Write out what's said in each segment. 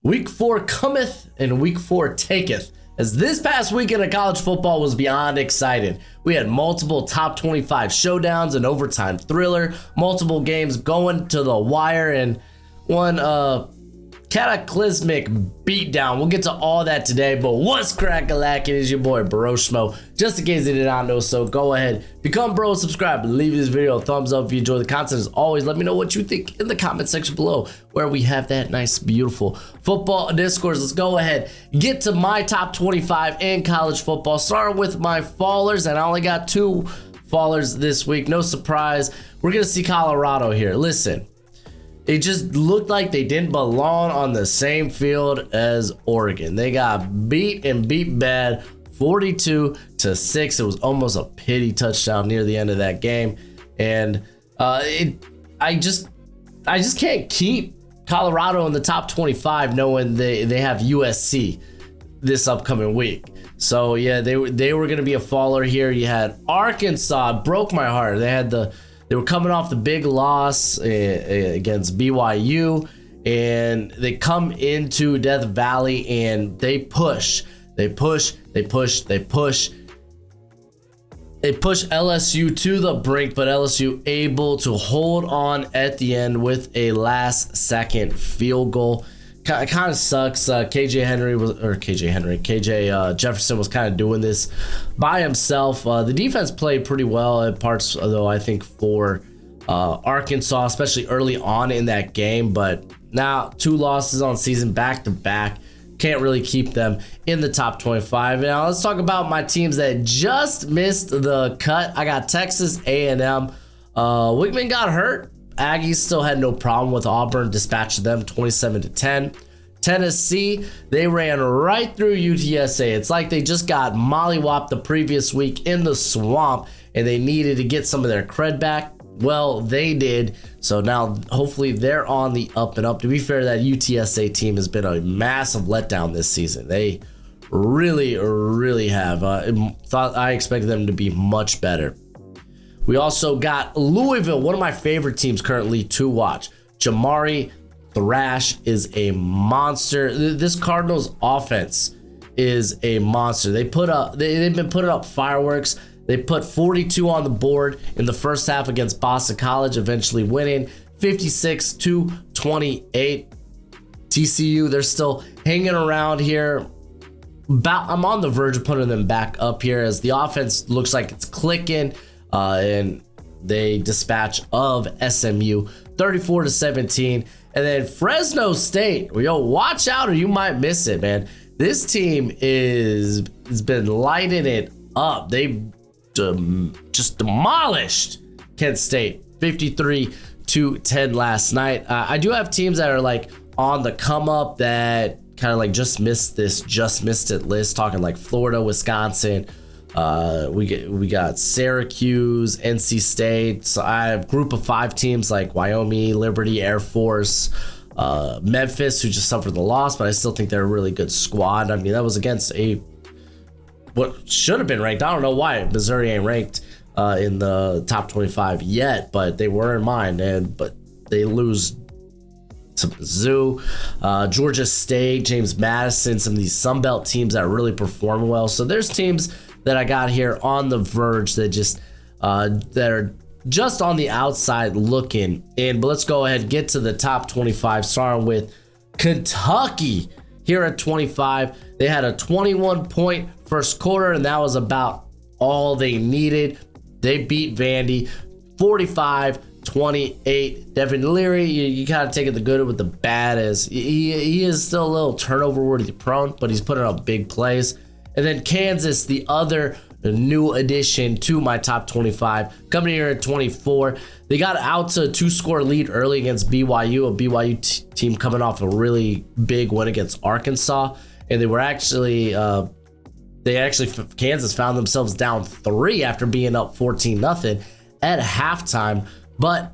Week 4 cometh and week 4 taketh. As this past weekend of college football was beyond exciting. We had multiple top 25 showdowns, an overtime thriller, multiple games going to the wire, and one cataclysmic beatdown. We'll get to all that today, but what's crack-a-lackin' is your boy Broshmo. Just in case you did not know, so go ahead, become bro, subscribe, leave this video a thumbs up if you enjoy the content. As always, let me know what you think in the comment section below, where we have that nice, beautiful football discourse. Let's go ahead, get to my top 25 in college football. Starting with my fallers, and I only got 2 fallers this week. No surprise, we're gonna see Colorado here. Listen, it just looked like they didn't belong on the same field as Oregon. They got beat and beat bad, 42-6. It was almost a pity touchdown near the end of that game, and I just can't keep Colorado in the top 25 knowing they have USC this upcoming week. So yeah, they were going to be a faller here. You had Arkansas, broke my heart. They were coming off the big loss against BYU, and they come into Death Valley and they push LSU to the brink, but LSU able to hold on at the end with a last-second field goal. It kind of sucks. KJ Jefferson was kind of doing this by himself. The defense played pretty well at parts, though, I think, for Arkansas, especially early on in that game. But now 2 losses on season back-to-back. Can't really keep them in the top 25. Now let's talk about my teams that just missed the cut. I got Texas A&M. Wickman got hurt. Aggies still had no problem with Auburn, dispatched them 27-10. Tennessee, they ran right through UTSA. It's like they just got mollywopped the previous week in the swamp, and they needed to get some of their cred back. Well, they did. So now hopefully they're on the up and up. To be fair, that UTSA team has been a massive letdown this season. They really have. I expected them to be much better. We also got Louisville, one of my favorite teams currently to watch. Jamari Thrash is a monster. This Cardinals offense is a monster. They've been putting up fireworks. They put 42 on the board in the first half against Boston College, eventually winning 56-28. TCU, they're still hanging around here. I'm on the verge of putting them back up here as the offense looks like it's clicking. And they dispatch of SMU 34-17. And then Fresno State, watch out or you might miss it, man. This team has been lighting it up. They just demolished Kent State 53-10 last night. I do have teams that are like on the come up that kind of like just missed it list, talking like Florida, Wisconsin. We got Syracuse, NC State. So I have a group of 5 teams like Wyoming, Liberty, Air Force, Memphis, who just suffered the loss, but I still think they're a really good squad. I mean, that was against what should have been ranked. I don't know why Missouri ain't ranked in the top 25 yet, but they were in mine. But they lose to Mizzou, Georgia State, James Madison, some of these Sun Belt teams that really perform well. So there's teams that I got here on the verge that just that are just on the outside looking in. But let's go ahead and get to the top 25, starting with Kentucky here at 25. They had a 21-point first quarter, and that was about all they needed. They beat Vandy 45-28. Devin Leary, you gotta take it the good with the bad, as he is still a little turnover worthy prone, but he's putting up big plays. And then Kansas, the other new addition to my top 25, coming here at 24. They got out to a 2-score lead early against BYU, a BYU team coming off a really big win against Arkansas. And they were actually, Kansas found themselves down 3 after being up 14-0 at halftime. But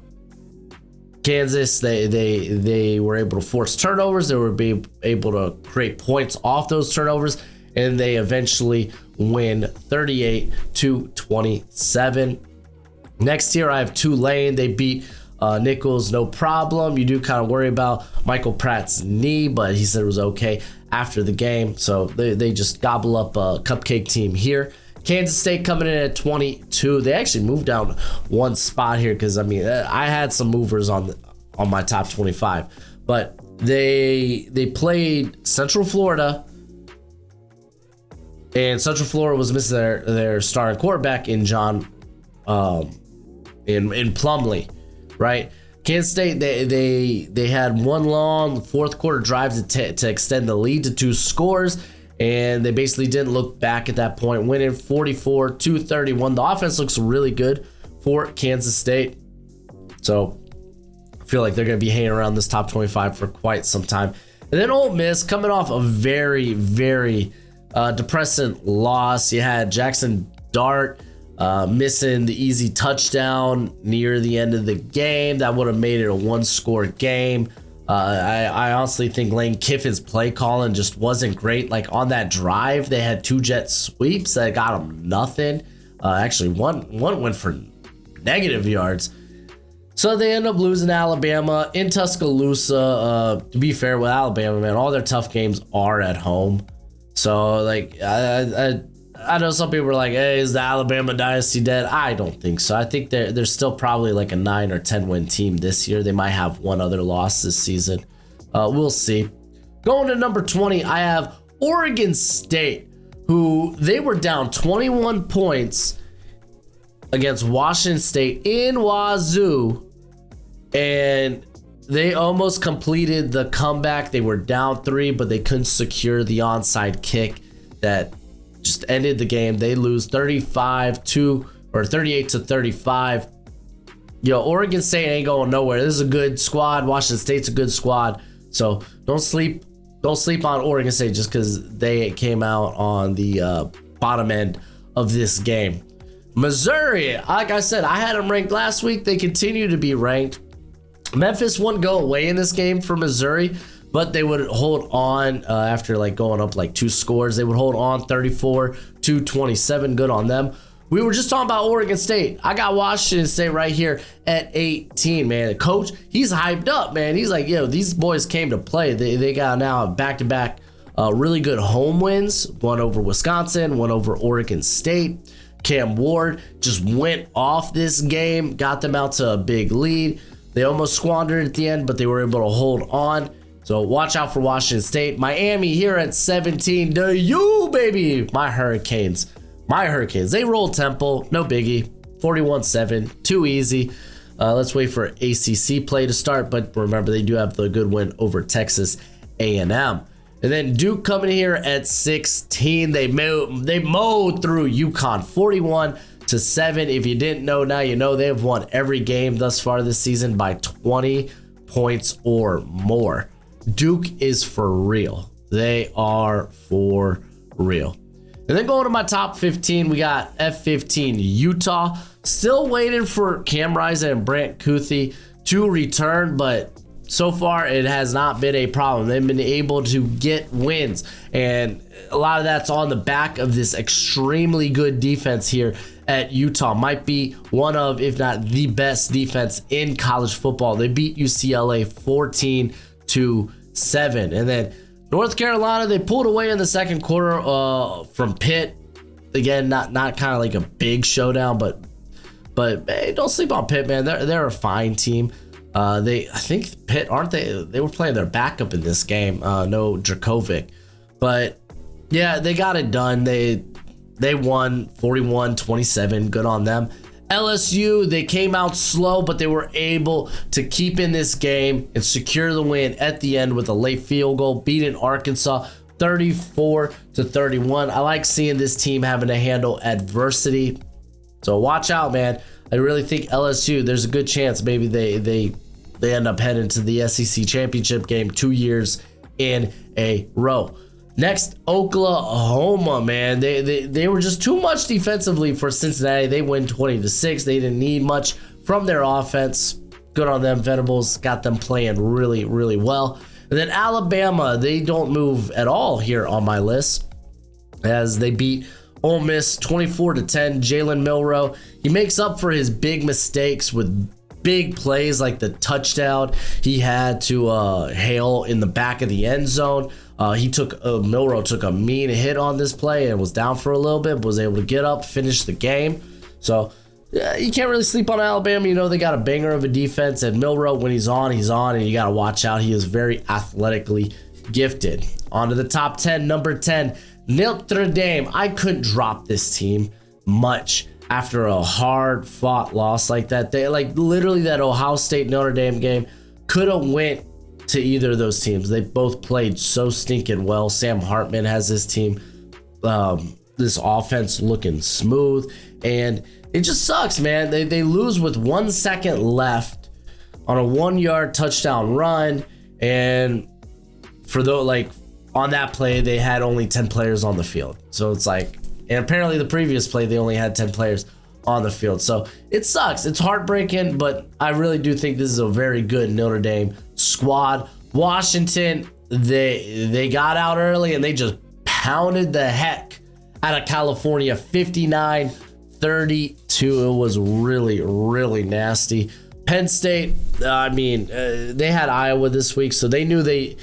Kansas, they were able to force turnovers. They were able to create points off those turnovers, and they eventually win 38-27. Next here, I have Tulane. They beat Nichols, no problem. You do kind of worry about Michael Pratt's knee, but he said it was okay after the game. So they just gobble up a cupcake team here. Kansas State coming in at 22. They actually moved down one spot here because, I mean, I had some movers on my top 25. But they played Central Florida, and Central Florida was missing their starting quarterback in John in Plumlee, right? Kansas State, they had one long fourth quarter drive to extend the lead to 2 scores, and they basically didn't look back at that point, winning 44-31. The offense looks really good for Kansas State, so I feel like they're going to be hanging around this top 25 for quite some time. And then Ole Miss coming off a very, very depressing loss. You had Jackson Dart missing the easy touchdown near the end of the game. That would have made it a 1-score game. I honestly think Lane Kiffin's play calling just wasn't great. Like on that drive, they had 2 jet sweeps that got them nothing. Actually, one went for negative yards. So they end up losing Alabama in Tuscaloosa. To be fair with Alabama, man, all their tough games are at home. So like I know some people are like, hey, is the Alabama dynasty dead? I don't think so. I think they're still probably like a 9 or 10 win team this year. They might have one other loss this season. We'll see. Going to number 20, I have Oregon State, who they were down 21 points against Washington State in Wazoo, and they almost completed the comeback. They were down 3, but they couldn't secure the onside kick that just ended the game. They lose 38-35. Yo, Oregon State ain't going nowhere. This is a good squad. Washington State's a good squad. So don't sleep on Oregon State just because they came out on the bottom end of this game. Missouri, like I said, I had them ranked last week. They continue to be ranked. Memphis wouldn't go away in this game for Missouri, but they would hold on after like going up like 2 scores. They would hold on 34-27. Good on them. We were just talking about Oregon State. I got Washington State right here at 18, man. The coach, he's hyped up, man. He's like, yo, these boys came to play. They got now back-to-back really good home wins. One over Wisconsin, one over Oregon State. Cam Ward just went off this game, got them out to a big lead. They almost squandered at the end, but they were able to hold on. So watch out for Washington State. Miami here at 17. To you, baby. My Hurricanes. They rolled Temple. No biggie. 41-7. Too easy. Let's wait for ACC play to start. But remember, they do have the good win over Texas A&M. And then Duke coming here at 16. They mowed through UConn 41-7. If you didn't know, now you know. They have won every game thus far this season by 20 points or more. Duke is for real. They are for real. And then going to my top 15, we got F15 Utah. Still waiting for Cam Rising and Brant Kuthi to return, but so far it has not been a problem. They've been able to get wins, and a lot of that's on the back of this extremely good defense here at Utah. Might be one of, if not the best defense in college football. They beat UCLA 14-7. And then North Carolina, they pulled away in the second quarter from Pitt. Again, not kind of like a big showdown, but hey, don't sleep on Pitt, man. They're a fine team. I think Pitt, aren't they? They were playing their backup in this game. No Dracovic, but yeah, they got it done. They won 41-27. Good on them. LSU, they came out slow, but they were able to keep in this game and secure the win at the end with a late field goal, beating Arkansas 34-31. I like seeing this team having to handle adversity. So watch out, man. I really think LSU, there's a good chance maybe they end up heading to the SEC championship game 2 years in a row. Next, Oklahoma, man. They were just too much defensively for Cincinnati. They win 20-6. They didn't need much from their offense. Good on them. Venables got them playing really, really well. And then Alabama, they don't move at all here on my list as they beat Ole Miss 24-10. Jalen Milroe, he makes up for his big mistakes with big plays like the touchdown he had to Hale in the back of the end zone. Milroe took a mean hit on this play and was down for a little bit, but was able to get up, finish the game. So you can't really sleep on Alabama. You know, they got a banger of a defense, and Milroe, when he's on, and you got to watch out. He is very athletically gifted. On to the top 10, number 10, Notre Dame. I couldn't drop this team much after a hard-fought loss like that. They literally that Ohio State Notre Dame game could have went to either of those teams. They both played so stinking well. Sam Hartman has this team, this offense looking smooth, and it just sucks, man. They lose with 1 second left on a 1-yard touchdown run, and on that play they had only 10 players on the field. So it's like, and apparently the previous play they only had 10 players on the field. So it sucks. It's heartbreaking, but I really do think this is a very good Notre Dame squad. Washington, they got out early and they just pounded the heck out of California, 59-32. It was really, really nasty. Penn State, they had Iowa this week, so they knew they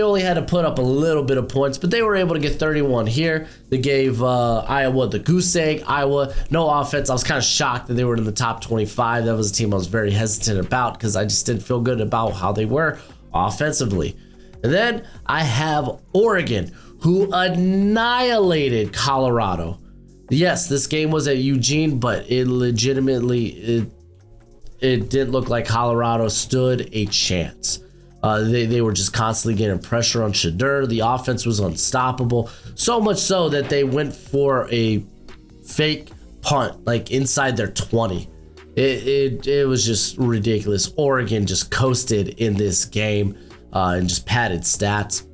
only had to put up a little bit of points, but they were able to get 31 here. They gave Iowa the goose egg. Iowa, no offense. I was kind of shocked that they were in the top 25. That was a team I was very hesitant about because I just didn't feel good about how they were offensively. And then I have Oregon, who annihilated Colorado. Yes, this game was at Eugene, but it legitimately it didn't look like Colorado stood a chance. They were just constantly getting pressure on Shadur. The offense was unstoppable, so much so that they went for a fake punt like inside their 20. It was just ridiculous. Oregon just coasted in this game and just padded stats.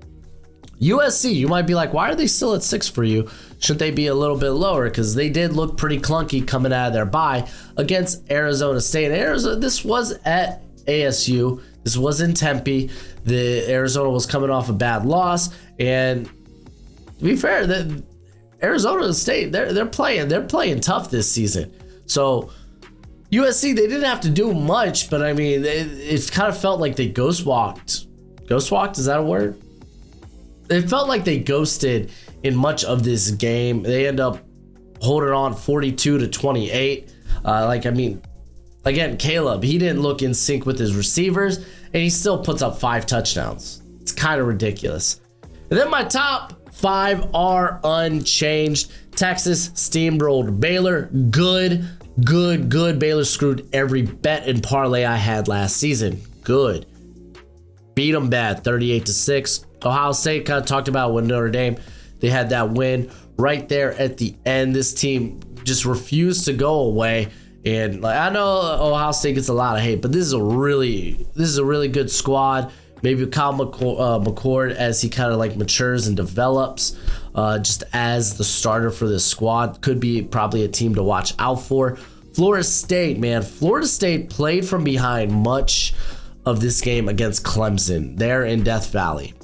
USC, you might be like, why are they still at 6 for you? Shouldn't they be a little bit lower? Because they did look pretty clunky coming out of their bye against Arizona State. This was at ASU. This was in Tempe. The Arizona was coming off a bad loss, and to be fair, the Arizona State they're playing tough this season. So USC, they didn't have to do much, but I mean, it kind of felt like they ghost walked. Ghost walked, is that a word? It felt like they ghosted in much of this game. They end up holding on 42-28. Again, Caleb, he didn't look in sync with his receivers, and he still puts up 5 touchdowns. It's kind of ridiculous. And then my top 5 are unchanged. Texas steamrolled Baylor. Good. Baylor screwed every bet and parlay I had last season. Good. Beat them bad, 38-6. Ohio State, kind of talked about with Notre Dame. They had that win right there at the end. This team just refused to go away. And I know Ohio State gets a lot of hate, but this is a really good squad. Maybe Kyle McCord, as he kind of matures and develops, just as the starter for this squad, could be probably a team to watch out for. Florida State, man. Florida State played from behind much of this game against Clemson there in Death Valley,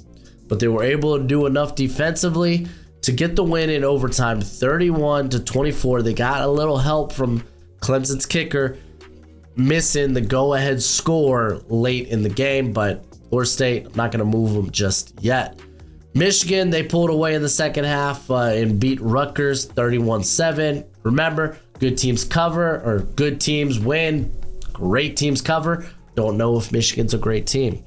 but they were able to do enough defensively to get the win in overtime, 31-24. They got a little help from Clemson's kicker missing the go-ahead score late in the game, but Florida State, I'm not going to move them just yet. Michigan, they pulled away in the second half and beat Rutgers 31-7. Remember, good teams cover, or good teams win, great teams cover. Don't know if Michigan's a great team.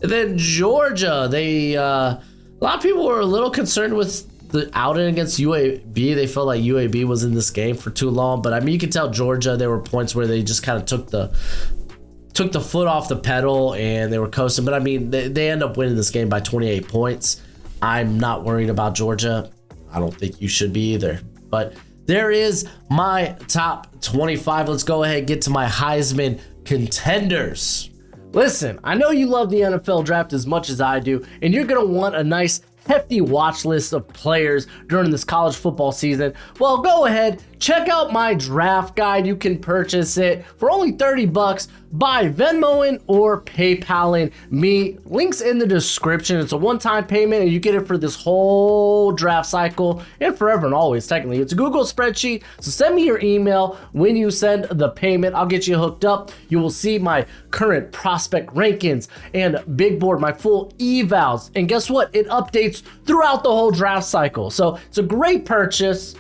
And then Georgia, a lot of people were a little concerned with the outing against UAB. They felt like UAB was in this game for too long, but I mean, you could tell Georgia, there were points where they just kind of took the foot off the pedal and they were coasting. But I mean, they end up winning this game by 28 points. I'm not worried about Georgia. I don't think you should be either. But there is my top 25. Let's go ahead and get to my Heisman contenders. Listen, I know you love the NFL draft as much as I do, and you're going to want a nice hefty watch list of players during this college football season. Well, go ahead, check out my draft guide. You can purchase it for only 30 bucks by Venmoing or PayPaling me. Links in the description. It's a one-time payment and you get it for this whole draft cycle and forever and always. Technically, it's a Google spreadsheet. So send me your email when you send the payment. I'll get you hooked up. You will see my current prospect rankings and big board, my full evals. And guess what? It updates throughout the whole draft cycle. So it's a great purchase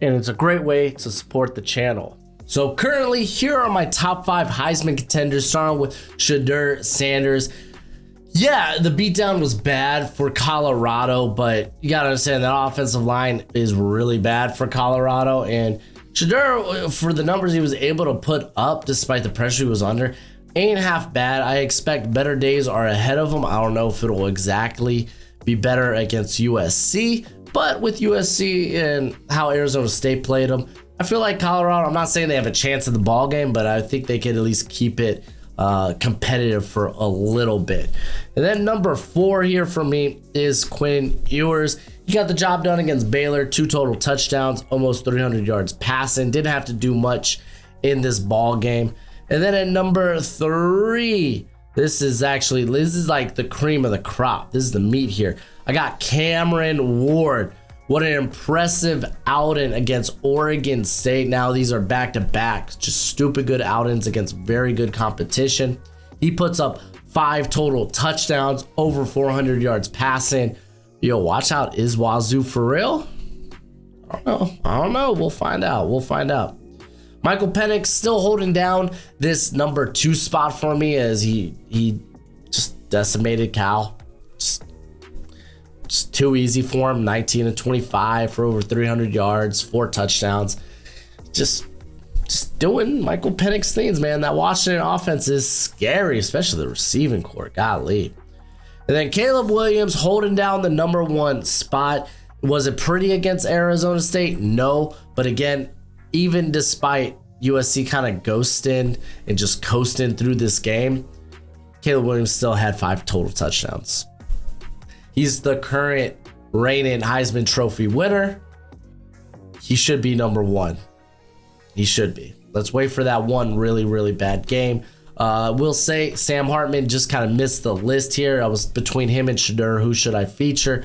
and it's a great way to support the channel. So currently, here are my top 5 Heisman contenders, starting with Shedeur Sanders. Yeah, the beatdown was bad for Colorado, but you gotta understand that offensive line is really bad for Colorado. And Shedeur, for the numbers he was able to put up despite the pressure he was under, ain't half bad. I expect better days are ahead of him. I don't know if it'll exactly be better against USC, but with USC and how Arizona State played them, I feel like Colorado, I'm not saying they have a chance in the ball game, but I think they could at least keep it competitive for a little bit. And then number 4 here for me is Quinn Ewers. He got the job done against Baylor, 2 total touchdowns, almost 300 yards passing. Didn't have to do much in this ball game. And then at number 3, this is like the cream of the crop. This is the meat here. I got Cameron Ward. What an impressive outing against Oregon State. Now these are back-to-back, just stupid good outings against very good competition. He puts up 5 total touchdowns, over 400 yards passing. Yo, watch out. Is Wazoo for real? I don't know. We'll find out. Michael Penix still holding down this number 2 spot for me as he just decimated Cal. Just too easy for him. 19 and 25 for over 300 yards, 4 touchdowns. Just doing Michael Penix things, man. That Washington offense is scary, especially the receiving corps. Golly. And then Caleb Williams holding down the number 1 spot. Was it pretty against Arizona State? No. But again, even despite USC kind of ghosting and just coasting through this game, Caleb Williams still had 5 total touchdowns. He's the current reigning Heisman Trophy winner. He should be number 1. He should be. Let's wait for that one really, really bad game. We'll say Sam Hartman just kind of missed the list here. I was between him and Shedeur. Who should I feature?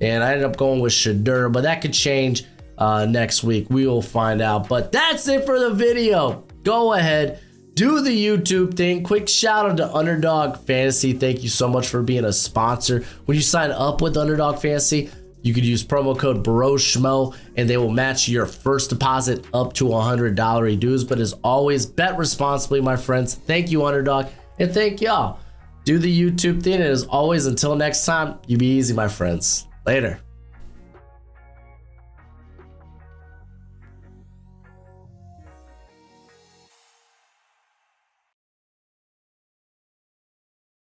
And I ended up going with Shedeur, but that could change next week. We will find out. But that's it for the video. Go ahead. Do the YouTube thing. Quick shout out to Underdog Fantasy. Thank you so much for being a sponsor. When you sign up with Underdog Fantasy, you could use promo code Broshmo and they will match your first deposit up to $100 dues. But as always, bet responsibly, my friends. Thank you, Underdog, and thank y'all. Do the YouTube thing. And as always, until next time, you be easy, my friends. Later.